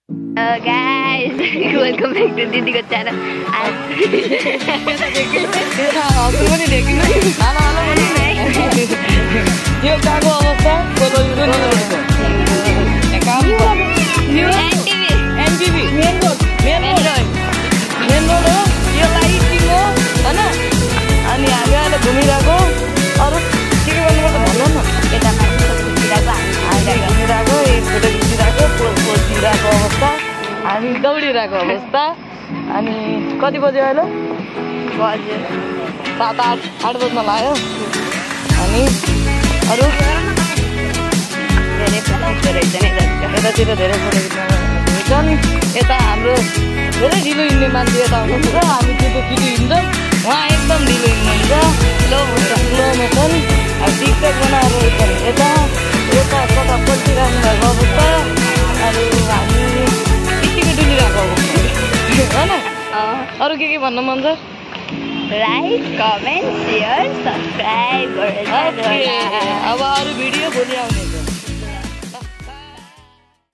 guys, welcome back to Didi's channel. हामी दौडिरहेको अवस्था अनि कति बज्यो अहिले बज्यो 7-8 बज्न लाग्यो अनि अरू यतातिर धेरै फोटो खिच्न नि यता हाम्रो धेरै ढिलो हिँड्ने मान्छे यता आउनुहुन्छ हामी त्यो छिटो हिँड्छौँ उहाँ एकदम ढिलो हिँड्नुहुन्छ स्लो मोसन अब टिकटक बनाएर यता यता कता पल्टिरहनु भएको अवस्था अरू हामी डुलिरहेको होइन अरू के भन्नु मन छ लाइक कमेन्ट सेयर सब्सक्राइब गरेर अब अरू भिडियो भोलि आउँछ